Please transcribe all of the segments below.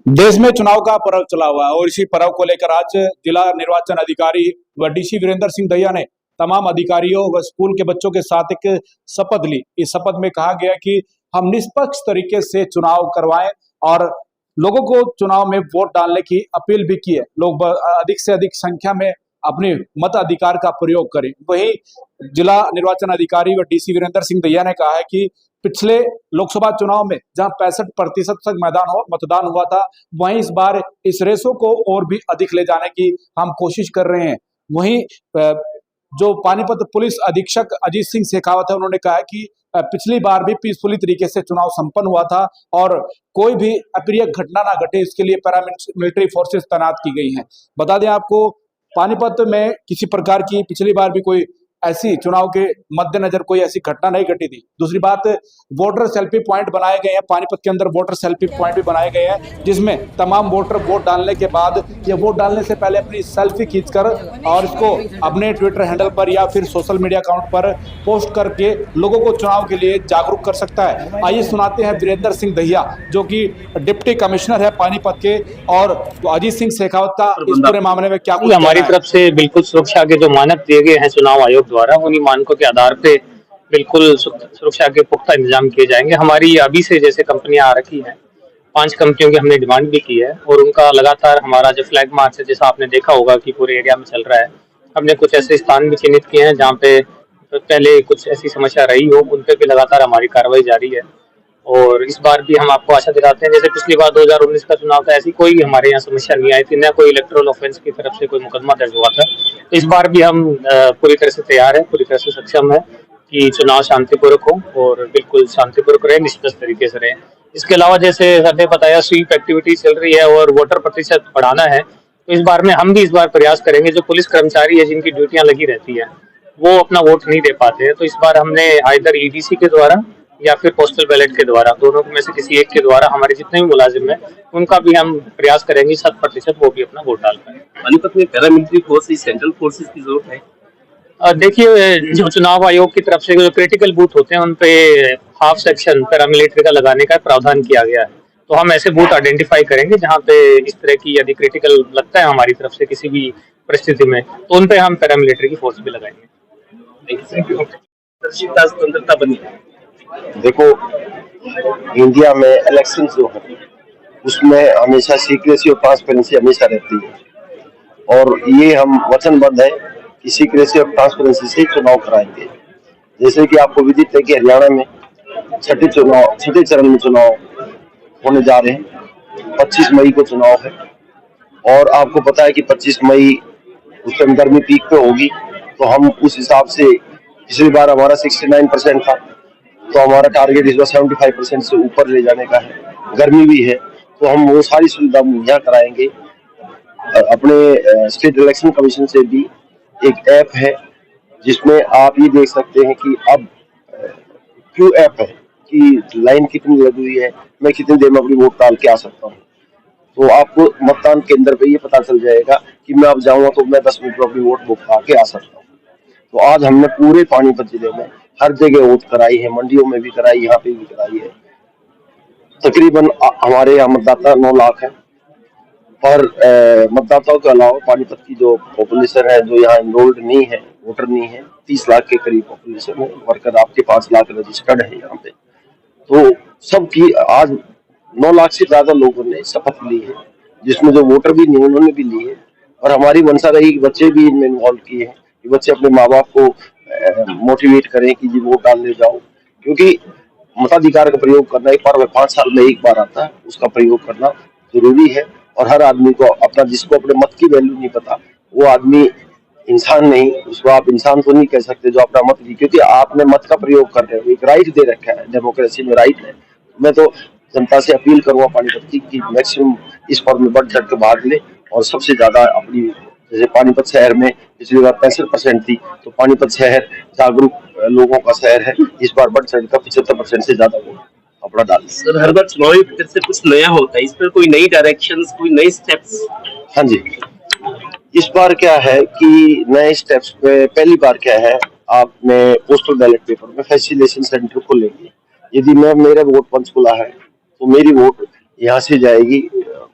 देश में चुनाव का पर्व चला हुआ है और इसी पर्व को लेकर आज जिला निर्वाचन अधिकारी व डीसी वीरेंद्र सिंह दहिया ने तमाम अधिकारियों व स्कूल के बच्चों के साथ एक शपथ ली। इस शपथ में कहा गया कि हम निष्पक्ष तरीके से चुनाव करवाएं और लोगों को चुनाव में वोट डालने की अपील भी की है। लोग अधिक से अधिक संख्या में अपने मत अधिकार का प्रयोग करें। वहीं जिला निर्वाचन अधिकारी व डीसी वीरेंद्र सिंह दहिया ने कहा है कि पिछले लोकसभा चुनाव में जहां 65% तक मतदान हुआ था, वहीं इस बार इस रेशो को और भी अधिक ले जाने की हम कोशिश कर रहे हैं। वहीं जो पानीपत पुलिस अधीक्षक अजीत सिंह शेखावत है, उन्होंने कहा है कि पिछली बार भी पीसफुली तरीके से चुनाव संपन्न हुआ था और कोई भी अप्रिय घटना ना घटे, इसके लिए पैरामिलिट्री फोर्सेस तैनात की गई हैं। बता दें आपको, पानीपत में किसी प्रकार की पिछली बार भी कोई ऐसी चुनाव के मद्देनजर कोई ऐसी घटना नहीं घटी थी। दूसरी बात, वोटर सेल्फी पॉइंट बनाए गए हैं। पानीपत के अंदर वोटर सेल्फी पॉइंट भी बनाए गए हैं, जिसमें तमाम वोटर वोट डालने के बाद या वोट डालने से पहले अपनी सेल्फी खींचकर और इसको अपने ट्विटर हैंडल पर या फिर सोशल मीडिया अकाउंट पर पोस्ट करके लोगों को चुनाव के लिए जागरूक कर सकता है। आइए सुनाते हैं वीरेंद्र सिंह दहिया, जो कि डिप्टी कमिश्नर है पानीपत के, और अजीत सिंह शेखावत का इस पूरे मामले में क्या कुछ हमारी तरफ से बिल्कुल सुरक्षा के जो मानक दिए गए हैं चुनाव आयोग द्वारा, उन्हीं मानकों के आधार पे बिल्कुल सुरक्षा के पुख्ता इंतजाम किए जाएंगे। हमारी अभी से जैसे कंपनियां आ रखी हैं, 5 कंपनियों की हमने डिमांड भी की है और उनका लगातार हमारा जो फ्लैग मार्च है, जैसा आपने देखा होगा कि पूरे एरिया में चल रहा है। हमने कुछ ऐसे स्थान भी चिन्हित किए हैं जहाँ पे पहले कुछ ऐसी समस्या रही हो, उन पे भी लगातार हमारी कार्रवाई जारी है। और इस बार भी हम आपको आशा दिलाते हैं, जैसे पिछली बार 2019 का चुनाव था, ऐसी कोई हमारे यहाँ समस्या नहीं आई थी, न कोई इलेक्टोरल ऑफेंस की तरफ से कोई मुकदमा दर्ज हुआ था। तो इस बार भी हम पूरी तरह से तैयार है, पूरी तरह से सक्षम है कि चुनाव शांतिपूर्वक हो और बिल्कुल शांतिपूर्वक रहे, निष्पक्ष तरीके से रहे। इसके अलावा जैसे सर ने बताया, स्वीप एक्टिविटी चल रही है और वोटर प्रतिशत बढ़ाना है, तो इस बार में हम भी इस बार प्रयास करेंगे। जो पुलिस कर्मचारी है जिनकी ड्यूटियां लगी रहती है, वो अपना वोट नहीं दे पाते हैं, तो इस बार हमने आइदर ईडीसी के द्वारा या फिर पोस्टल बैलेट के द्वारा, दोनों में से किसी एक के द्वारा हमारे जितने भी मुलाजिम हैं उनका भी हम प्रयास करेंगे 100% वो भी अपना वोट डाल पाए। पानीपत में पैरामिलिट्री फोर्सेस, सेंट्रल फोर्सेस की जरूरत है। देखिए, जो चुनाव आयोग की तरफ से जो क्रिटिकल बूथ होते हैं उन पे हाफ सेक्शन पैरामिलिट्री का लगाने का प्रावधान किया गया है। तो हम ऐसे बूथ आइडेंटिफाई करेंगे जहाँ पे इस तरह की यदि क्रिटिकल लगता है हमारी तरफ से किसी भी परिस्थिति में, तो उन पे हम पैरामिलिट्री की फोर्स भी लगाएंगे। स्वतंत्रता बनी। देखो, इंडिया में इलेक्शन जो है उसमें हमेशा सीक्रेसी और ट्रांसपेरेंसी हमेशा रहती है और ये हम वचनबद्ध है कि सीक्रेसी और ट्रांसपेरेंसी से चुनाव कराएंगे। जैसे कि आपको विदित है कि हरियाणा में छठे चरण में चुनाव होने जा रहे हैं। 25 मई को चुनाव है और आपको पता है कि 25 मई उस टाइम गर्मी पीक पे होगी, तो हम उस हिसाब से, पिछली बार हमारा 69% था, तो हमारा टारगेट इस बार 75% से ऊपर ले जाने का है। गर्मी भी है तो हम वो सारी सुविधा मुहैया कराएंगे। अपने स्टेट इलेक्शन कमीशन से भी एक ऐप है जिसमें आप ये देख सकते हैं कि अब क्यू ऐप है कि लाइन कितनी लगी हुई है, मैं कितनी देर में अपनी वोट डाल के आ सकता हूँ। तो आपको मतदान केंद्र पे ये पता चल जाएगा कि मैं अब जाऊंगा तो मैं 10 मिनट में अपनी वोट डाल के आ सकता हूँ। तो आज हमने पूरे पानीपत जिले में हर जगह वोट कराई है, मंडियों में भी कराई, यहाँ पे भी कराई है। तकरीबन हमारे यहाँ मतदाता 9 लाख है और मतदाताओं के अलावा पानीपत की जो पॉपुलेशन है, जो यहाँ एनरोल्ड नहीं है, वोटर नहीं है, 30 लाख के करीब पॉपुलेशन है। वर्कर आपके 5 लाख रजिस्टर्ड है यहाँ पे। तो सबकी आज 9 लाख से ज्यादा लोगों ने शपथ ली है, जिसमें जो वोटर भी नहीं उन्होंने भी ली है। और हमारी मंशा रही कि बच्चे भी इनमें इन्वॉल्व किए हैं कि बच्चे अपने माँ बाप को मोटिवेट करें कि जी वोट डालने जाओ, क्योंकि मताधिकार का प्रयोग करना एक पर्व है, 5 साल में एक बार आता है, उसका प्रयोग करना जरूरी है। और हर आदमी को अपना, जिसको अपने मत की वैल्यू नहीं पता, वो आदमी इंसान नहीं, उसको आप इंसान तो नहीं कह सकते जो अपना मत, क्योंकि आपने मत का प्रयोग कर रहे हो, एक राइट दे रखा है, डेमोक्रेसी में राइट है। मैं तो जनता से अपील करूंगा पानीपत की मैक्सिमम इस पर्व में बढ़ चढ़ के भाग ले और सबसे ज्यादा अपनी, जैसे पानीपत शहर में पिछली बार 65% थी, तो पानीपत शहर जागरूक लोगों का शहर है, इस बार बढ़ चढ़ कर 75% से ज्यादा वोट अपना डाल। सर, हर बार चुनावी फिर से कुछ नया होता है, इस पर कोई नई डायरेक्शंस, कोई नई स्टेप्स? हाँ जी, इस बार क्या है कि नए स्टेप्स पे पहली बार क्या है, आपने पोस्टल बैलेट पेपर में फैसिलिटेशन सेंटर खोलेंगे। यदि मेरा वोट पंचकुला है तो मेरी वोट यहाँ से जाएगी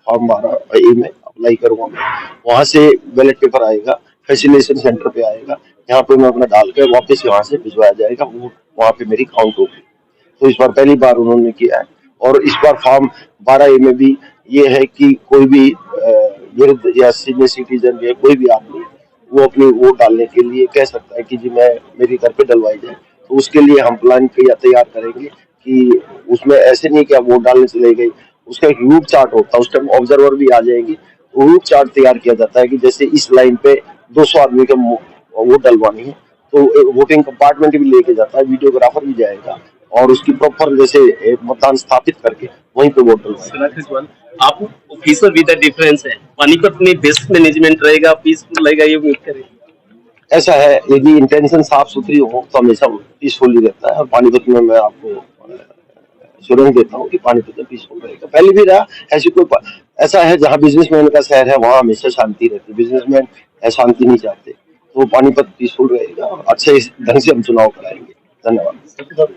फॉर्म 12A में अप्लाई करूंगा मैं, वहां से बैलेट पेपर आएगा, फैसिलिटेशन सेंटर पे आएगा, यहाँ पे मैं अपना डाल कर वापस वहां से भिजवाया जाएगा, वो वहां पे मेरी काउंट होगी। तो इस बार पहली बार उन्होंने किया है। और इस बार फॉर्म 12A में भी ये है कि कोई भी वृद्ध या सीनियर सिटीजन या कोई भी आदमी वो अपनी वोट डालने के लिए कह सकता है कि जी मैं मेरी घर पे डलवाई जाए। तो उसके लिए हम प्लान तैयार करेंगे कि उसमें ऐसे नहीं कि आप वोट डालने चले गए, उसका एक रूट चार्ट होता है, उस टाइम ऑब्जर्वर भी आ जाएंगे। रूट चार्ट तैयार किया जाता है कि जैसे इस लाइन पे 200 आदमी का वोट डलवानी है, तो वोटिंग कंपार्टमेंट भी लेके जाता है, वीडियोग्राफर भी जाएगा और उसकी प्रॉपर जैसे मतदान स्थापित करके वहीं पे वोट डलवाएगा। आप ऑफिसर विद द डिफरेंस है, पानीपत में बेस्ट मैनेजमेंट रहेगा, पीसफुल रहेगा, ये उम्मीद करें। ऐसा है, यदि इंटेंशन साफ सुथरी हो तो हमेशा पीसफुल रहता है। और पानीपत में मैं आपको एश्योरेंस देता हूँ कि पानीपत में पीसफुल रहेगा। पहले भी रहा, ऐसी कोई ऐसा है जहाँ बिजनेसमैन का शहर है वहाँ हमेशा शांति रहती है, बिजनेसमैन शांति नहीं चाहते, तो पानीपत पीसफुल रहेगा और अच्छे ढंग से हम चुनाव कराएंगे। धन्यवाद।